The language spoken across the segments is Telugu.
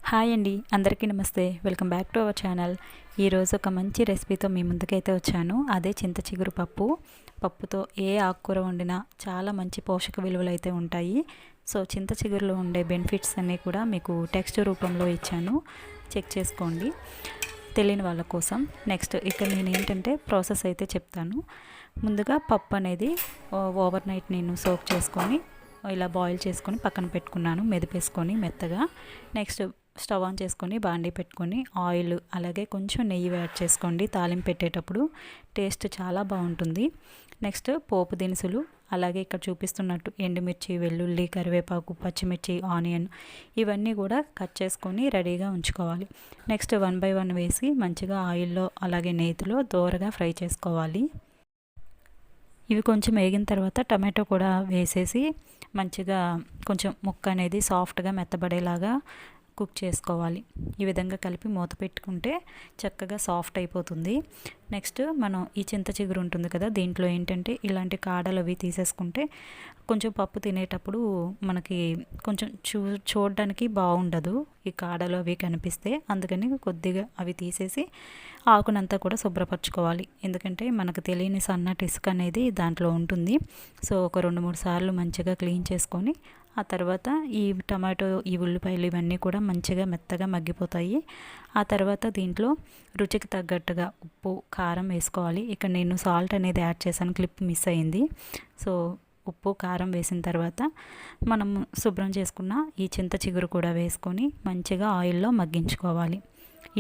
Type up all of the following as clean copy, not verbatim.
హాయ్ అండి, అందరికీ నమస్తే. Welcome back to our channel. ఈరోజు ఒక మంచి రెసిపీతో మీ ముందుకైతే వచ్చాను. అదే చింత చిగురు పప్పు. పప్పుతో ఏ ఆకుకూర వండినా చాలా మంచి పోషక విలువలు అయితే ఉంటాయి. సో చింత చిగురులో ఉండే బెనిఫిట్స్ అన్నీ కూడా మీకు టెక్స్ట్ రూపంలో ఇచ్చాను, చెక్ చేసుకోండి తెలియని వాళ్ళ కోసం. నెక్స్ట్ ఇక్కడ నేను ఏంటంటే ప్రాసెస్ అయితే చెప్తాను. ముందుగా పప్పు అనేది ఓవర్ నైట్ నేను సోక్ చేసుకొని ఇలా బాయిల్ చేసుకొని పక్కన పెట్టుకున్నాను, మెదిపేసుకొని మెత్తగా. నెక్స్ట్ స్టవ్ ఆన్ చేసుకొని బాండీ పెట్టుకొని ఆయిల్ అలాగే కొంచెం నెయ్యి యాడ్ చేసుకోండి. తాలింపు పెట్టేటప్పుడు టేస్ట్ చాలా బాగుంటుంది. నెక్స్ట్ పోపు దినుసులు, అలాగే ఇక్కడ చూపిస్తున్నట్టు ఎండుమిర్చి, వెల్లుల్లి, కరివేపాకు, పచ్చిమిర్చి, ఆనియన్ ఇవన్నీ కూడా కట్ చేసుకొని రెడీగా ఉంచుకోవాలి. నెక్స్ట్ 1 by 1 వేసి మంచిగా ఆయిల్లో అలాగే నేతిలో దోరగా ఫ్రై చేసుకోవాలి. ఇవి కొంచెం వేగిన తర్వాత టమాటో కూడా వేసేసి మంచిగా కొంచెం ముక్క అనేది సాఫ్ట్గా మెత్తబడేలాగా కుక్ చేసుకోవాలి. ఈ విధంగా కలిపి మూత పెట్టుకుంటే చక్కగా సాఫ్ట్ అయిపోతుంది. నెక్స్ట్ మనం ఈ చింత చిగురు ఉంటుంది కదా, దీంట్లో ఏంటంటే ఇలాంటి కాడలు అవి తీసేసుకుంటే కొంచెం పప్పు తినేటప్పుడు మనకి కొంచెం చూడడానికి బాగుండదు, ఈ కాడలు అవి కనిపిస్తే. అందుకని కొద్దిగా అవి తీసేసి ఆకునంతా కూడా శుభ్రపరచుకోవాలి. ఎందుకంటే మనకు తెలియని సన్నటి ఇసుక అనేది దాంట్లో ఉంటుంది. సో ఒక 2-3 సార్లు మంచిగా క్లీన్ చేసుకొని ఆ తర్వాత ఈ టమాటో, ఈ ఉల్లిపాయలు ఇవన్నీ కూడా మంచిగా మెత్తగా మగ్గిపోతాయి. ఆ తర్వాత దీంట్లో రుచికి తగ్గట్టుగా ఉప్పు, కారం వేసుకోవాలి. ఇక్కడ నేను సాల్ట్ అనేది యాడ్ చేశాను, క్లిప్ మిస్ అయింది. సో ఉప్పు, కారం వేసిన తర్వాత మనం శుభ్రం చేసుకున్న ఈ చింత చిగురు కూడా వేసుకొని మంచిగా ఆయిల్లో మగ్గించుకోవాలి.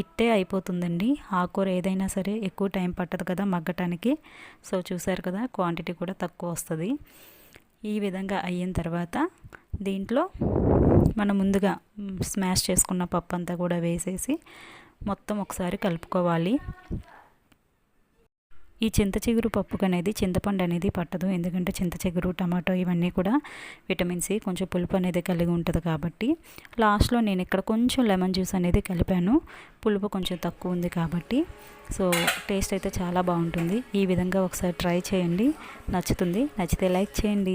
ఇట్టే అయిపోతుందండి. ఆకుకూర ఏదైనా సరే ఎక్కువ టైం పట్టదు కదా మగ్గటానికి. సో చూసారు కదా, క్వాంటిటీ కూడా తక్కువ వస్తుంది. ఈ విధంగా అయిన తర్వాత దీంట్లో మనం ముందుగా స్మాష్ చేసుకున్న పప్పు అంతా కూడా వేసేసి మొత్తం ఒకసారి కలుపుకోవాలి. ఈ చింత చిగురు పప్పుకు అనేది చింతపండు అనేది పట్టదు, ఎందుకంటే చింత చిగురు, టమాటో ఇవన్నీ కూడా విటమిన్ సి కొంచెం పులుపు అనేది కలిగి ఉంటుంది కాబట్టి. లాస్ట్లో నేను ఇక్కడ కొంచెం లెమన్ జ్యూస్ అనేది కలిపాను, పులుపు కొంచెం తక్కువ ఉంది కాబట్టి. సో టేస్ట్ అయితే చాలా బాగుంటుంది. ఈ విధంగా ఒకసారి ట్రై చేయండి, నచ్చుతుంది. నచ్చితే లైక్ చేయండి.